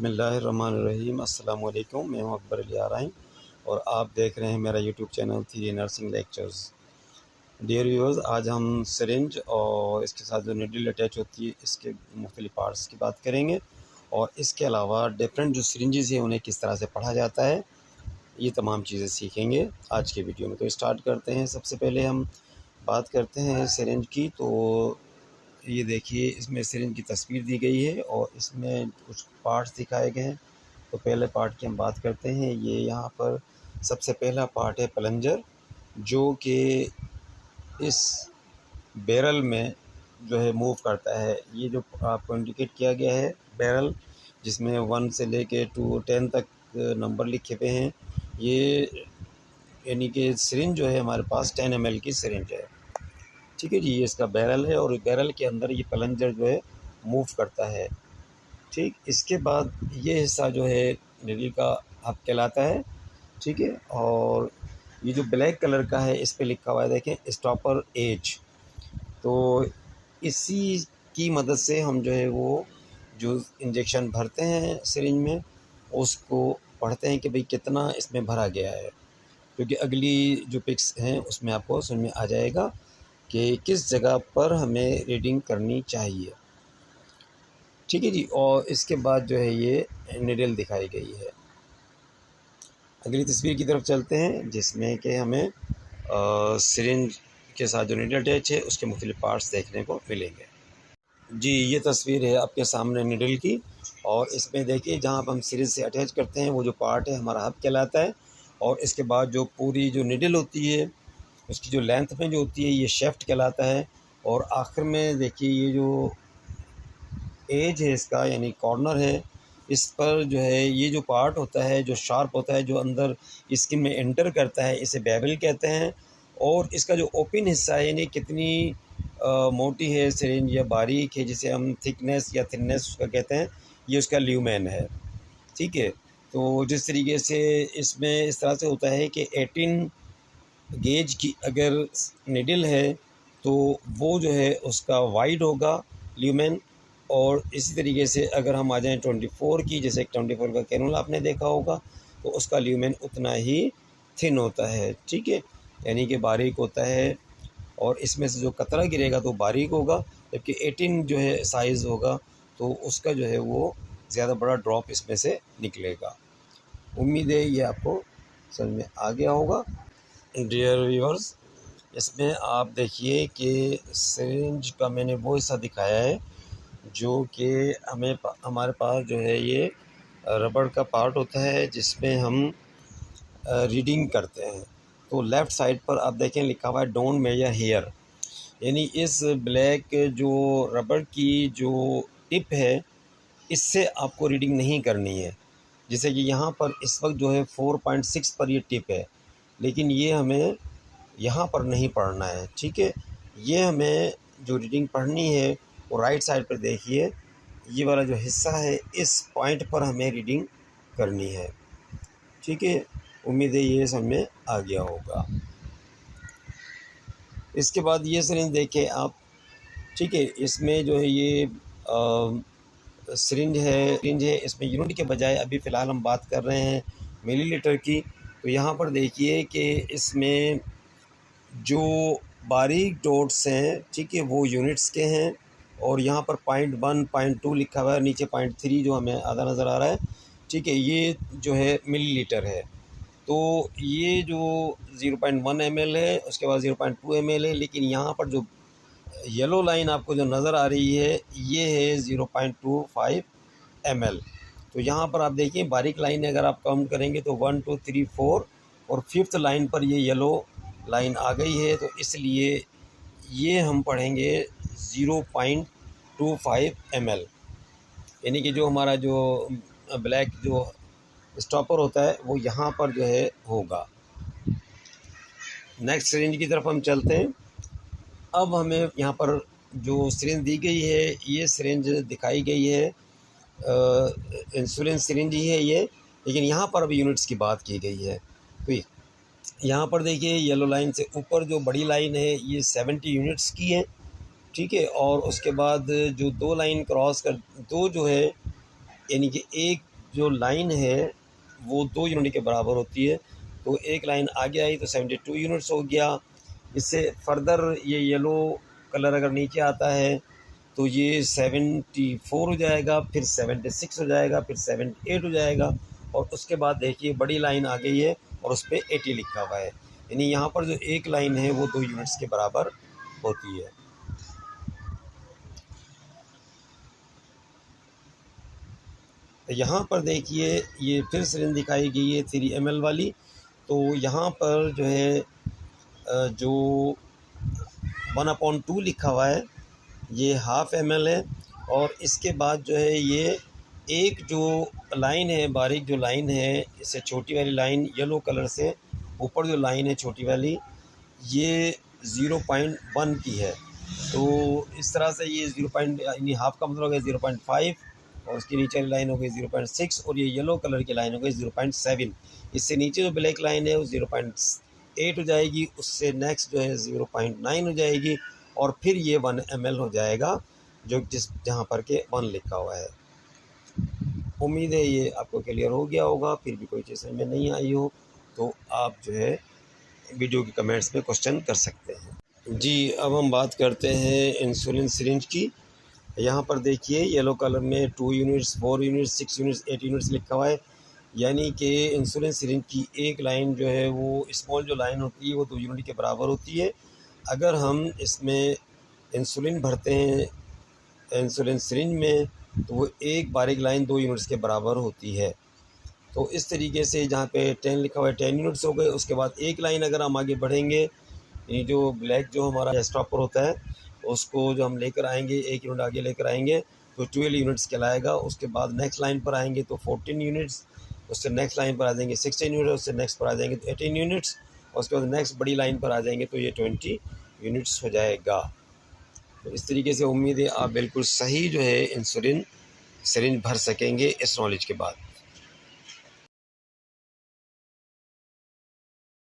बिस्मिल्लाहिर्रहमानिर्रहीम। अस्सलाम वालेकुम। मैं हूं अकबर अली आरइन और आप देख रहे हैं मेरा YouTube channel three nursing lectures. Dear viewers, आज हम सिरिंज और इसके साथ जो नीडल अटैच होती है इसके मुख्तलिफ पार्ट्स की बात करेंगे और इसके अलावा डिफरेंट जो सिरिंजेस हैं उन्हें किस तरह से पढ़ा जाता है, ये तमाम चीज़ें सीखेंगे आज के वीडियो में। तो स्टार्ट करते हैं। सबसे पहले हम बात करते हैं सिरिंज की। तो ये देखिए, इसमें सिरिंज की तस्वीर दी गई है और इसमें कुछ पार्ट्स दिखाए गए हैं। तो पहले पार्ट की हम बात करते हैं। ये यहाँ पर सबसे पहला पार्ट है प्लंजर, जो कि इस बैरल में जो है मूव करता है। ये जो आपको इंडिकेट किया गया है बैरल, जिसमें 1 से लेके 2 10 तक नंबर लिखे हुए हैं, ये यानी कि सिरिंज जो है हमारे पास 10 ml की सिरिंज है। ठीक है जी, ये इसका बैरल है और बैरल के अंदर ये प्लंजर जो है मूव करता है। ठीक, इसके बाद ये हिस्सा जो है निडल का हब कहलाता है। ठीक है, और ये जो ब्लैक कलर का है इस पे लिखा हुआ है, देखें, स्टॉपर एज। तो इसी की मदद से हम जो है वो जो इंजेक्शन भरते हैं सिरिंज में, उसको पढ़ते हैं कि भाई कितना इसमें भरा गया है, क्योंकि अगली जो पिक्स हैं उसमें आपको समझ में आ जाएगा कि किस जगह पर हमें रीडिंग करनी चाहिए। ठीक है जी, और इसके बाद जो है ये निडल दिखाई गई है। अगली तस्वीर की तरफ चलते हैं, जिसमें कि हमें सिरिंज के साथ जो निडल अटैच है उसके मुख्तलिफ पार्ट्स देखने को मिलेंगे। जी, ये तस्वीर है आपके सामने निडल की, और इसमें देखिए जहाँ पर हम सिरिंज से अटैच करते हैं वो जो पार्ट है हमारा हब कहलाता है, और इसके बाद जो पूरी जो निडल होती है उसकी जो लेंथ में जो होती है ये शेफ्ट कहलाता है। और आखिर में देखिए ये जो एज है इसका, यानी कॉर्नर है, इस पर जो है ये जो पार्ट होता है जो शार्प होता है, जो अंदर स्किन में एंटर करता है, इसे बेवल कहते हैं। और इसका जो ओपन हिस्सा है, यानी कितनी मोटी है सिरिंज या बारीक है, जिसे हम थिकनेस या थिननेस उसका कहते हैं, ये उसका ल्यूमेन है। ठीक है, तो जिस तरीके से इसमें इस तरह से होता है कि 18 गेज की अगर निडल है तो वो जो है उसका वाइड होगा ल्यूमेन, और इसी तरीके से अगर हम आ जाएँ 24 की, जैसे 24 का कैनूल आपने देखा होगा, तो उसका ल्यूमेन उतना ही थिन होता है। ठीक है, यानी कि बारीक होता है, और इसमें से जो कतरा गिरेगा तो बारीक होगा, जबकि 18 जो है साइज़ होगा तो उसका जो है वो ज़्यादा बड़ा ड्रॉप इसमें से निकलेगा। उम्मीद है ये आपको समझ में आ गया होगा। डियर व्यूअर्स, इसमें आप देखिए कि सिरिंज का मैंने वो हिस्सा दिखाया है जो कि हमारे पास जो है ये रबड़ का पार्ट होता है जिसमें हम रीडिंग करते हैं। तो लेफ़्ट साइड पर आप देखें लिखा हुआ है डोंट मेजर हेयर, यानी इस ब्लैक जो रबड़ की जो टिप है इससे आपको रीडिंग नहीं करनी है। जैसे कि यहाँ पर इस वक्त जो है 4.6 पर ये टिप है, लेकिन ये हमें यहाँ पर नहीं पढ़ना है। ठीक है, ये हमें जो रीडिंग पढ़नी है वो राइट साइड पर देखिए, ये वाला जो हिस्सा है इस पॉइंट पर हमें रीडिंग करनी है। ठीक है, उम्मीद है ये समझ में आ गया होगा। इसके बाद ये सिरिंज देखें आप। ठीक है, इसमें जो है ये सिरिंज है, इसमें यूनिट के बजाय अभी फ़िलहाल हम बात कर रहे हैं मिलीलीटर की। तो यहाँ पर देखिए कि इसमें जो बारीक डॉट्स हैं, ठीक है, वो यूनिट्स के हैं, और यहाँ पर 0.1 0.2 लिखा हुआ है, नीचे 0.3 जो हमें आधा नज़र आ रहा है। ठीक है, ये जो है मिलीलीटर है। तो ये जो 0.1 ml है, उसके बाद 0.2 ml है, लेकिन यहाँ पर जो येलो लाइन आपको जो नज़र आ रही है ये है 0.25 ml। तो यहाँ पर आप देखिए बारीक लाइन अगर आप काउंट करेंगे तो 1 2 3 4 और 5th लाइन पर ये येलो लाइन आ गई है, तो इसलिए ये हम पढ़ेंगे 0.25 ml, यानी कि जो हमारा जो ब्लैक जो स्टॉपर होता है वो यहाँ पर जो है होगा। नेक्स्ट सिरिंज की तरफ हम चलते हैं। अब हमें यहाँ पर जो सिरिंज दी गई है, ये सिरिंज दिखाई गई है इंसुलिन सिरिंज ही है ये, लेकिन यहाँ पर अभी यूनिट्स की बात की गई है। तो यहाँ पर देखिए येलो लाइन से ऊपर जो बड़ी लाइन है ये 70 यूनिट्स की है। ठीक है, और उसके बाद जो दो लाइन क्रॉस कर, दो जो है यानी कि एक जो लाइन है वो 2 यूनिट के बराबर होती है। तो एक लाइन आगे आई तो 72 यूनिट्स हो गया। इससे फर्दर ये येलो कलर अगर नीचे आता है तो ये 74 हो जाएगा, फिर 76 हो जाएगा, फिर 78 हो जाएगा, और उसके बाद देखिए बड़ी लाइन आ गई है और उस पर 80 लिखा हुआ है। यानी यहाँ पर जो एक लाइन है वो 2 यूनिट्स के बराबर होती है। तो यहाँ पर देखिए ये फिर सिरिंज दिखाई गई है 3 ml वाली। तो यहाँ पर जो है जो 1/2 लिखा हुआ है ये ½ ml है, और इसके बाद जो है ये एक जो लाइन है, बारीक जो लाइन है, इससे छोटी वाली लाइन येलो कलर से ऊपर जो लाइन है छोटी वाली, ये 0.1 की है। तो इस तरह से ये 0 यानी हाफ का मतलब हो गया 0.5, और उसके नीचे वाली लाइन हो गई 0.6, और ये येलो कलर की लाइन हो गई 0.7। इससे नीचे जो ब्लैक लाइन है वो 0.8 हो जाएगी, उससे नेक्स्ट जो है 0.9 हो जाएगी, और फिर ये 1 ml हो जाएगा जो जहाँ पर के 1 लिखा हुआ है। उम्मीद है ये आपको क्लियर हो गया होगा। फिर भी कोई चीज़ समझ में नहीं आई हो तो आप जो है वीडियो के कमेंट्स में क्वेश्चन कर सकते हैं। जी, अब हम बात करते हैं इंसुलिन सिरिंज की। यहाँ पर देखिए येलो कलर में 2 यूनिट्स, 4 यूनिट्स, 6 यूनिट्स, 8 यूनिट्स लिखा हुआ है। यानी कि इंसुलिन सिरिंज की एक लाइन जो है वो स्मॉल जो लाइन होती है वो 2 यूनिट के बराबर होती है। अगर हम इसमें इंसुलिन भरते हैं इंसुलिन सिरिंज में तो वो एक बारीक लाइन 2 यूनिट्स के बराबर होती है। तो इस तरीके से जहाँ पे 10 लिखा हुआ है 10 यूनिट्स हो गए। उसके बाद एक लाइन अगर हम आगे बढ़ेंगे, ये जो ब्लैक जो हमारा स्टॉपर होता है उसको जो हम लेकर आएंगे, 1 यूनिट आगे लेकर आएंगे तो 12 यूनिट्स कहलाएगा। उसके बाद नेक्स्ट लाइन पर आएंगे तो 14 यूनिट्स, उससे नेक्स्ट लाइन पर आ जाएंगे 16 यूनिट्स, उससे नेक्स्ट पर आ जाएंगे तो 18 यूनिट्स, और उसके बाद नेक्स्ट बड़ी लाइन पर आ जाएंगे तो ये 20 यूनिट्स हो जाएगा। तो इस तरीके से उम्मीद है आप बिल्कुल सही जो है इंसुलिन सिरिंज भर सकेंगे इस नॉलेज के बाद।